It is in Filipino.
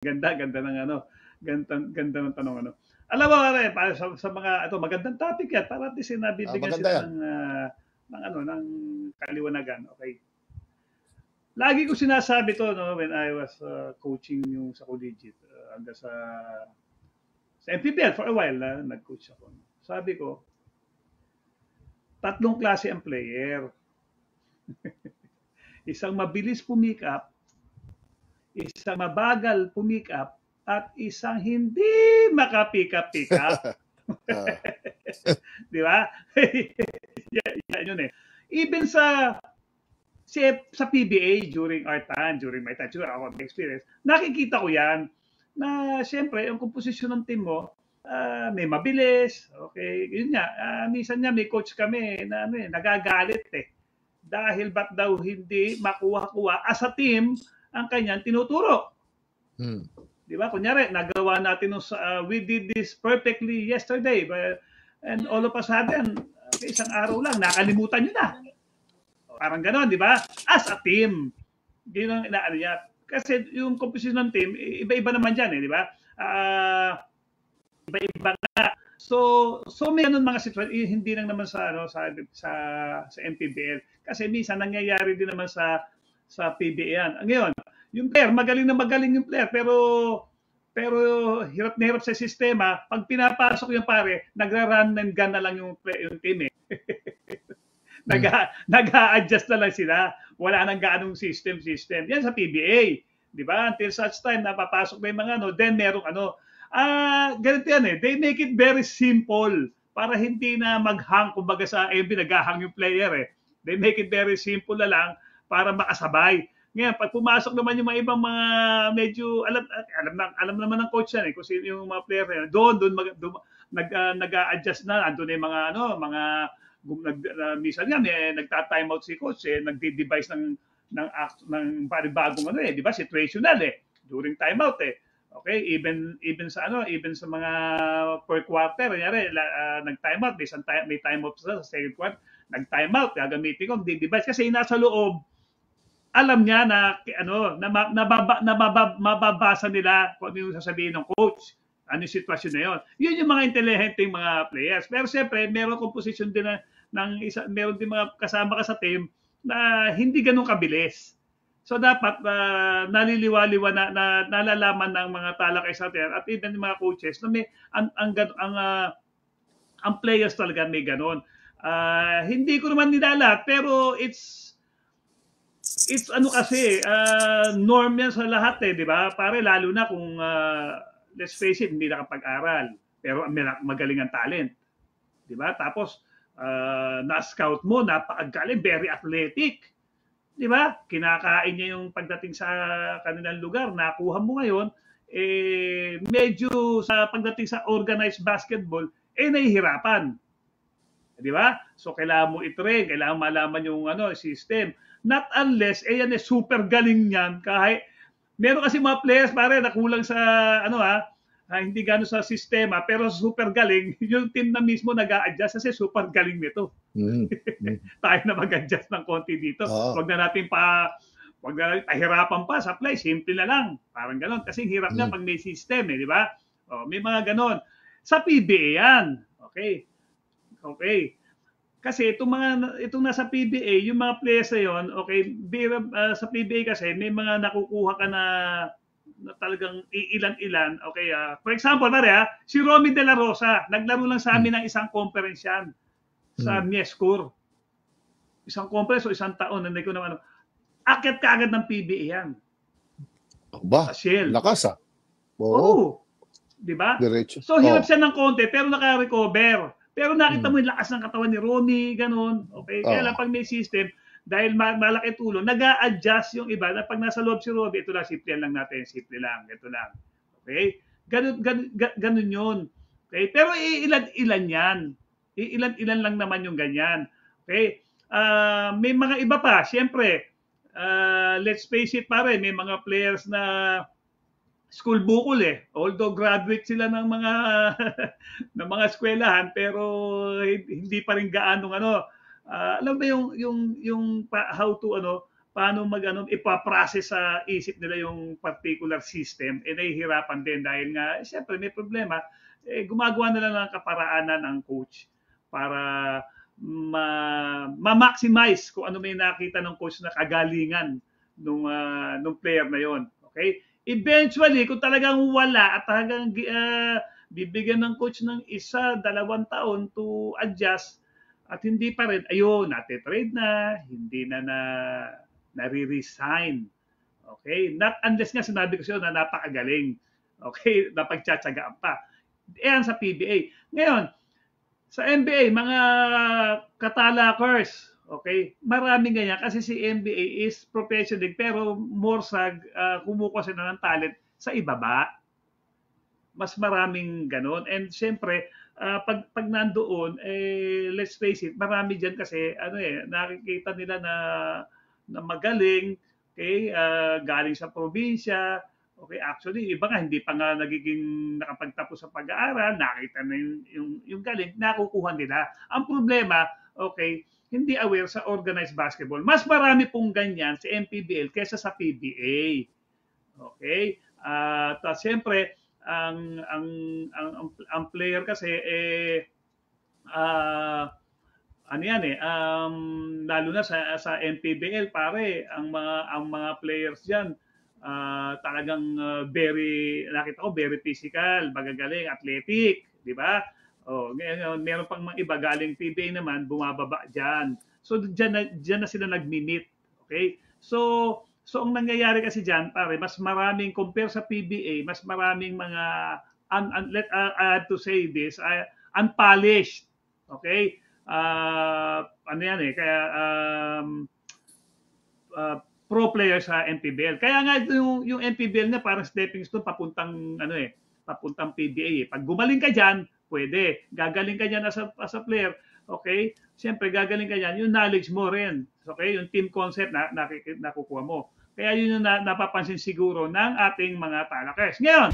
Ganda, ganda ng ano, ganda ng tanong ano. Alam mo, pare, para sa mga ito, magandang topic yan para at least nabibigyan Maganda sila yan. ng ano, ng kaliwanagan. Okay. Lagi ko sinasabi to no when I was coaching yung sa collegiate hanggang sa MPBL for a while na nag-coach ako. Sabi ko, tatlong klase ang player. Isang mabilis pumick up, isang mabagal pumick up, at isang hindi maka-pick up. Ah, Di ba? Yan yun eh. Even sa PBA during our time, during my time, siguro ako experience, nakikita ko yan na siyempre, ang komposisyon ng team mo, may mabilis, okay, yun nga, minsan nga may coach kami na ano, nagagalit eh. Dahil ba't daw hindi makuha-kuha as a team ang kanyang tinuturo. Di ba? Kunyari, nagawa natin we did this perfectly yesterday, and all of a sudden, isang araw lang, nakalimutan nyo na. Parang gano'n, di ba? As a team. Yun ang inaano niya. Kasi yung composition ng team, iba-iba naman dyan eh, di ba? Iba-iba nga. So may ganun mga sitwasyon, hindi lang naman sa MPBL. Kasi minsan nangyayari din naman sa PBA yan. Ngayon, yung player, magaling na magaling yung player, pero hirap na hirap sa sistema. Pag pinapasok yung pare, nagra-run and gun na lang yung team eh. Nag-a-adjust na lang sila. Wala nang gaanong system. Yan sa PBA. Di ba? Until such time na papasok na yung mga then merong ganito yan eh. They make it very simple para hindi na mag-hang. Kumbaga sa MB, nag-hang yung player eh. They make it very simple na lang para makasabay. Ngayon, pag pumasok naman yung mga ibang mga medyo, alam naman ng coach yan eh, kung sino yung mga player yan. Doon nag-a-adjust na. Andun na yung mga minsan nga nagta-time out si coach eh, nagde-devise ng panibagong di ba? Situational eh during time out eh. Okay, even sa mga per quarter, kunyari nag-time out, may time out sa second quarter, nag-time out, gagamitin ko di-devise kasi nasa loob. Alam niya na mababasa nila kung ano yung sasabihin ng coach. Ano yung sitwasyon na yun. Yun yung mga intelligenteng mga players. Pero siyempre, meron composition din meron din mga kasama ka sa team na hindi ganun kabilis. So dapat naliliwa-liwa na nalalaman ng mga talakay sa atin at even ng mga coaches na may ang players talaga may ganun. Hindi ko naman nilalat pero it's kasi norm yan sa lahat eh, di ba? Pare lalo na kung let's face it, hindi nakapag-aral pero magaling ang talent. Di ba? Tapos na-scout mo, napakagaling, very athletic. Di ba? Kinakain niya yung pagdating sa kanilang lugar, nakuha mo ngayon, medyo sa pagdating sa organized basketball, nahihirapan. Di ba? So kailangan mo i-train, kailangan malaman yung system. Not unless, yan super galing yan, kahit meron kasi mga players pare nakulang sa hindi gano'n sa sistema pero super galing yung team na mismo nag-a-adjust kasi super galing nito. Tayo na mag-adjust ng konti dito. Wag na natin pahirapan pa sa play, simple na lang. Parang gano'n kasi hirap na pag may system di ba? May mga gano'n. Sa PBA yan. Okay. Kasi itong nasa PBA, yung mga players na yun, okay, sa PBA kasi may mga nakukuha ka na talagang ilan-ilan. Okay, for example, si Romy De La Rosa, naglaro lang sa amin ng isang conference yan sa Miescur. Isang conference o isang taon, hindi ko naman akit kaagad ng PBA yan. Ba, lakas Oo. Di ba? So, hirap siya ng konti, pero naka-recover. Pero nakita mo yung lakas ng katawan ni Romy, ganun. Okay? Kaya lang pag may system, dahil malaki tulong, nag-a-adjust yung iba na pag nasa loob si Romy, ito lang, simple lang natin, simple lang, ito lang. Okay? Ganun yun. Okay? Pero ilan-ilan yan. Ilan-ilan lang naman yung ganyan. Okay? May mga iba pa, siyempre, let's face it pare, may mga players na school bukol although graduate sila ng mga ng mga eskwelahan pero hindi pa rin gaano alam mo yung how to paano ipaprocess sa isip nila yung particular system, nahihirapan din dahil nga, siyempre may problema, gumagawa na lang ng kaparaanan ng coach para ma-maximize kung ano may nakita ng coach na kagalingan nung player na yon. Okay? Eventually, kung talagang wala at talagang bibigyan ng coach ng 1-2 taon to adjust at hindi pa rin, ayun, nati-trade na, hindi na nare-resign. Okay? Not unless nga sinabi ko sa'yo na napakagaling. Okay? Napagtsatsagaan pa. Yan sa PBA. Ngayon, sa NBA, mga katalakers, okay? Maraming ganyan kasi si NBA is professional pero more sa kumukuha sila ng talent sa ibaba. Mas maraming ganon. And siyempre, pag nandoon, let's face it, marami dyan kasi nakikita nila na magaling, okay? Galing sa probinsya. Okay, actually, iba nga, hindi pa nga nagiging nakapagtapos sa pag-aaral, nakita na yung galing, nakukuha nila. Ang problema, okay, hindi aware sa organized basketball. Mas marami pong ganyan sa MPBL kaysa sa PBA. Okay? Siyempre, ang player kasi, lalo na sa MPBL, pare, ang mga players diyan, talagang nakita ko very physical, magagaling, athletic, di ba? Ngayon, meron pang mga iba galing PBA naman, bumababa dyan. So, dyan na sila nag-meet. Okay? So ang nangyayari kasi dyan, pare, mas maraming, compare sa PBA, mas maraming mga, I have to say this, unpolished. Okay? Kaya, pro player sa MPBL. Kaya nga yung MPBL na parang stepping stone papuntang papuntang PBA. Pag gumaling ka diyan, pwede. Gagaling ka diyan as a player. Okay? Siyempre gagaling ka diyan, yung knowledge mo rin. Okay? Yung team concept na nakukuha mo. Kaya yun yung napapansin siguro ng ating mga talakers. Ngayon,